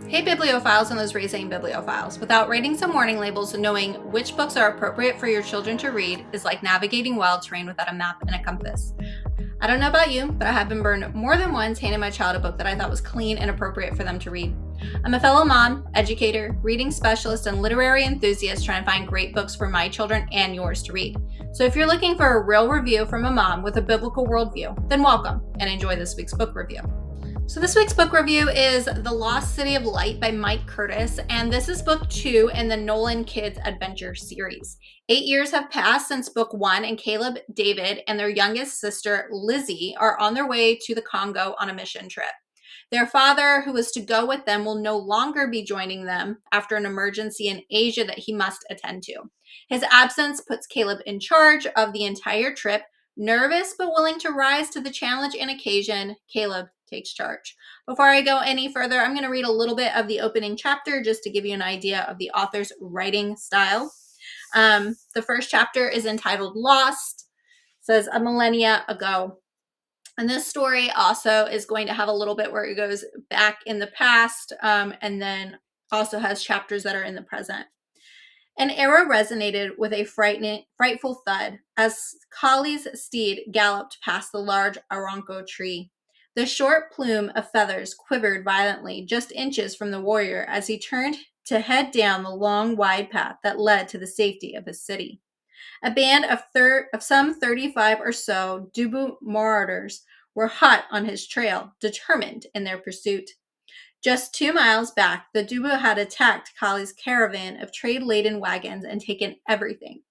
Hey bibliophiles and those raising bibliophiles. Without reading some warning labels and knowing which books are appropriate for your children to read is like navigating wild terrain without a map and a compass. I don't know about you, but I have been burned more than once handing my child a book that I thought was clean and appropriate for them to read. I'm a fellow mom, educator, reading specialist, and literary enthusiast trying to find great books for my children and yours to read. So if you're looking for a real review from a mom with a biblical worldview, then welcome and enjoy this week's book review. So this week's book review is The Lost City of Light by Mike Curtis, and this is book 2 in the Nolan Kids Adventure series. 8 years have passed since book 1, and Caleb, David, and their youngest sister, Lizzie, are on their way to the Congo on a mission trip. Their father, who was to go with them, will no longer be joining them after an emergency in Asia that he must attend to. His absence puts Caleb in charge of the entire trip. Nervous but willing to rise to the challenge and occasion, Caleb takes charge. Before I go any further, I'm going to read a little bit of the opening chapter just to give you an idea of the author's writing style. The first chapter is entitled Lost. It says a millennia ago. And this story also is going to have a little bit where it goes back in the past, and then also has chapters that are in the present. An arrow resonated with a frightful thud as Kali's steed galloped past the large aronco tree. The short plume of feathers quivered violently just inches from the warrior as he turned to head down the long, wide path that led to the safety of his city. A band of some 35 or so Dubu marauders were hot on his trail, determined in their pursuit. Just 2 miles back, the Dubu had attacked Kali's caravan of trade-laden wagons and taken everything.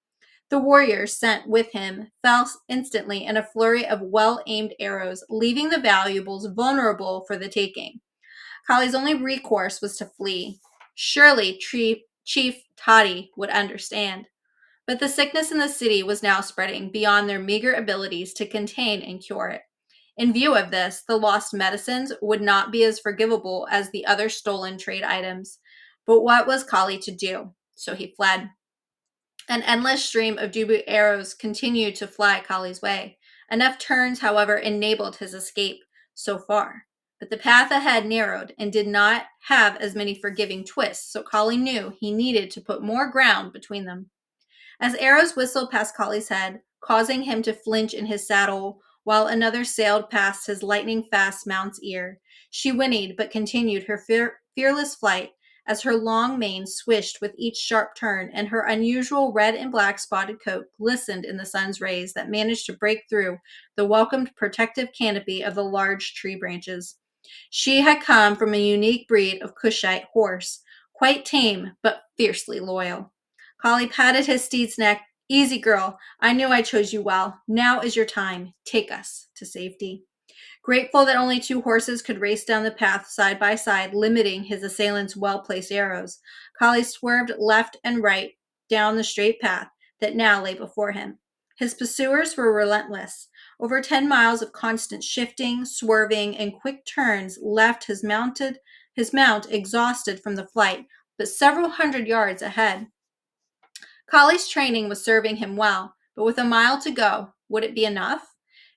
The warriors sent with him fell instantly in a flurry of well-aimed arrows, leaving the valuables vulnerable for the taking. Kali's only recourse was to flee. Surely Chief Toddy would understand. But the sickness in the city was now spreading beyond their meager abilities to contain and cure it. In view of this, the lost medicines would not be as forgivable as the other stolen trade items. But what was Kali to do? So he fled. An endless stream of Dubu arrows continued to fly Kali's way. Enough turns, however, enabled his escape so far. But the path ahead narrowed and did not have as many forgiving twists, so Kali knew he needed to put more ground between them. As arrows whistled past Kali's head, causing him to flinch in his saddle, while another sailed past his lightning-fast mount's ear, she whinnied but continued her fearless flight as her long mane swished with each sharp turn and her unusual red and black spotted coat glistened in the sun's rays that managed to break through the welcomed protective canopy of the large tree branches. She had come from a unique breed of Cushite horse, quite tame but fiercely loyal. Kali patted his steed's neck. Easy, girl. I knew I chose you well. Now is your time. Take us to safety. Grateful that only 2 horses could race down the path side by side, limiting his assailants' well-placed arrows, Kali swerved left and right down the straight path that now lay before him. His pursuers were relentless. Over 10 miles of constant shifting, swerving, and quick turns left his mount exhausted from the flight, but several hundred yards ahead. Kali's training was serving him well, but with a mile to go, would it be enough?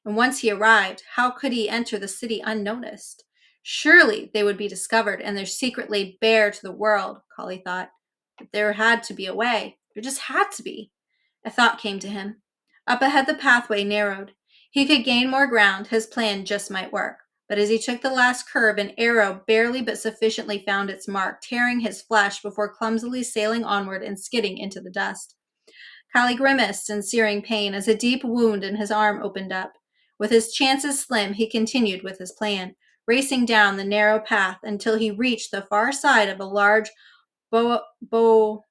And once he arrived, how could he enter the city unnoticed? Surely they would be discovered and their secret laid bare to the world, Kali thought. But there had to be a way. There just had to be. A thought came to him. Up ahead the pathway narrowed. He could gain more ground. His plan just might work. But as he took the last curve, an arrow barely but sufficiently found its mark, tearing his flesh before clumsily sailing onward and skidding into the dust. Kali grimaced in searing pain as a deep wound in his arm opened up. With his chances slim, he continued with his plan, racing down the narrow path until he reached the far side of a large boabo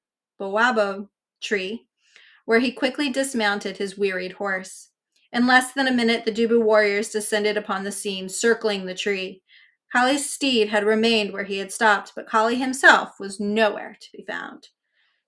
tree, where he quickly dismounted his wearied horse. In less than a minute, the Dubu warriors descended upon the scene, circling the tree. Kali's steed had remained where he had stopped, but Kali himself was nowhere to be found.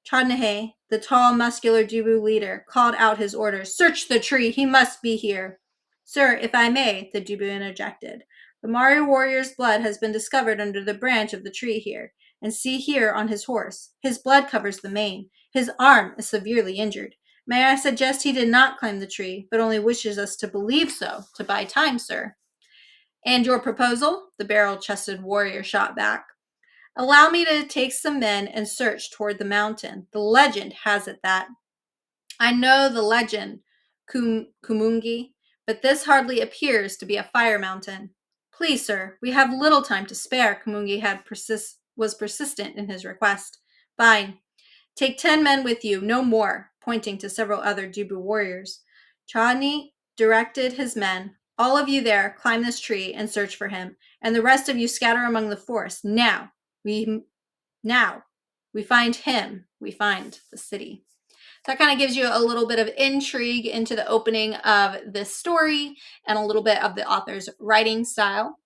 Chodnehe, the tall, muscular Dubu leader, called out his orders. Search the tree! He must be here! Sir, if I may, the Dubu interjected. The Mari warrior's blood has been discovered under the branch of the tree here, and see here on his horse. His blood covers the mane. His arm is severely injured. May I suggest he did not climb the tree, but only wishes us to believe so, to buy time, sir. And your proposal? The barrel-chested warrior shot back. Allow me to take some men and search toward the mountain. The legend has it that I know the legend, Kumungi, but this hardly appears to be a fire mountain. Please, sir, we have little time to spare. Kumungi was persistent in his request. Fine. Take 10 men with you, no more, pointing to several other Dubu warriors. Chani directed his men. All of you there, climb this tree and search for him, and the rest of you scatter among the forest. Now we find him, we find the city. So that kind of gives you a little bit of intrigue into the opening of this story and a little bit of the author's writing style.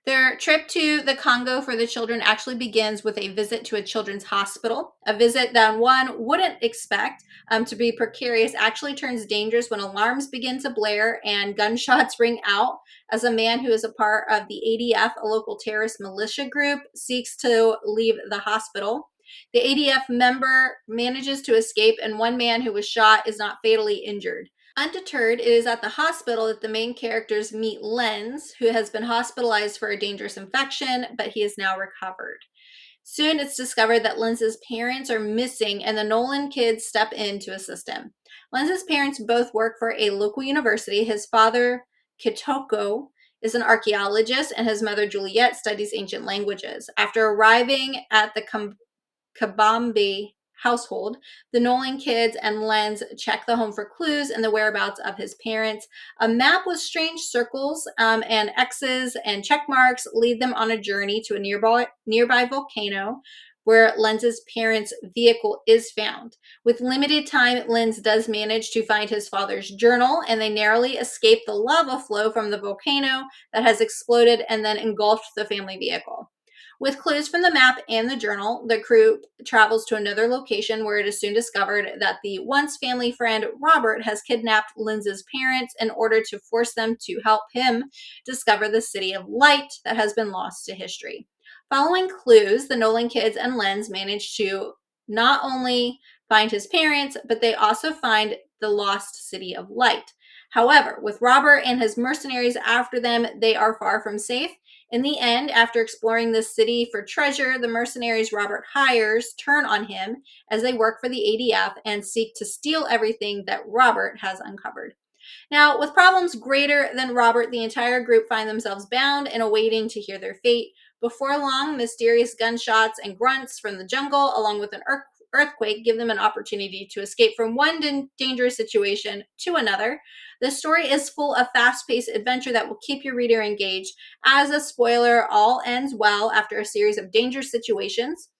Their trip to the Congo for the children actually begins with a visit to a children's hospital, a visit that one wouldn't expect to be precarious actually turns dangerous when alarms begin to blare and gunshots ring out as a man who is a part of the ADF, a local terrorist militia group, seeks to leave the hospital. The ADF member manages to escape, and one man who was shot is not fatally injured. Undeterred, it is at the hospital that the main characters meet Lenz, who has been hospitalized for a dangerous infection, but he is now recovered. Soon it's discovered that Lenz's parents are missing, and the Nolan kids step in to assist him. Lenz's parents both work for a local university. His father, Kitoko, is an archaeologist, and his mother, Juliet, studies ancient languages. After arriving at the Kabambe household, the Nolan kids and Lenz check the home for clues and the whereabouts of his parents. A map with strange circles and X's and check marks lead them on a journey to a nearby volcano where Lenz's parents' vehicle is found. With limited time, Lenz does manage to find his father's journal, and they narrowly escape the lava flow from the volcano that has exploded and then engulfed the family vehicle. With clues from the map and the journal, the crew travels to another location where it is soon discovered that the once family friend Robert has kidnapped Lenz's parents in order to force them to help him discover the City of Light that has been lost to history. Following clues, the Nolan kids and Lenz manage to not only find his parents, but they also find the lost City of Light. However, with Robert and his mercenaries after them, they are far from safe. In the end, after exploring the city for treasure, the mercenaries Robert hires turn on him as they work for the ADF and seek to steal everything that Robert has uncovered. Now, with problems greater than Robert, the entire group find themselves bound and awaiting to hear their fate. Before long, mysterious gunshots and grunts from the jungle, along with an earthquake, give them an opportunity to escape from one dangerous situation to another. The story is full of fast-paced adventure that will keep your reader engaged. As a spoiler, all ends well after a series of dangerous situations,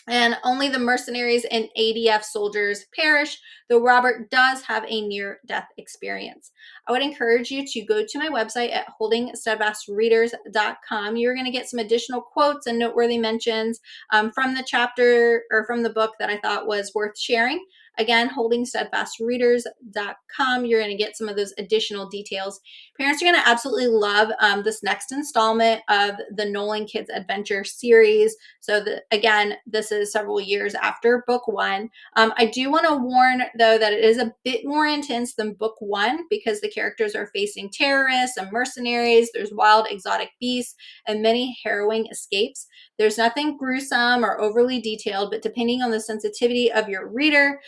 and only the mercenaries and ADF soldiers perish, though Robert does have a near-death experience. I would encourage you to go to my website at holdingsteadfastreaders.com. You're going to get some additional quotes and noteworthy mentions from the chapter or from the book that I thought was worth sharing. Again, holdingsteadfastreaders.com. You're going to get some of those additional details. Parents are going to absolutely love this next installment of the Nolan Kids Adventure series. So again, this is several years after book one. I do want to warn, though, that it is a bit more intense than book one because the characters are facing terrorists and mercenaries. There's wild exotic beasts and many harrowing escapes. There's nothing gruesome or overly detailed, but depending on the sensitivity of your reader,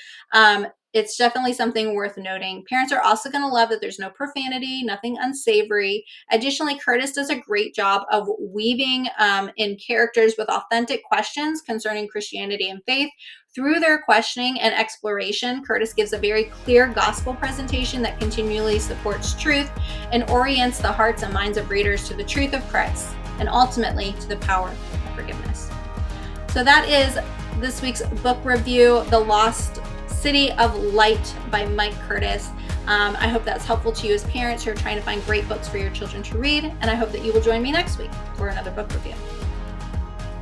it's definitely something worth noting. Parents are also going to love that there's no profanity, nothing unsavory. Additionally, Curtis does a great job of weaving in characters with authentic questions concerning Christianity and faith. Through their questioning and exploration, Curtis gives a very clear gospel presentation that continually supports truth and orients the hearts and minds of readers to the truth of Christ and ultimately to the power of forgiveness. So that is this week's book review, The Lost City of Light by Mike Curtis. I hope that's helpful to you as parents who are trying to find great books for your children to read, and I hope that you will join me next week for another book review.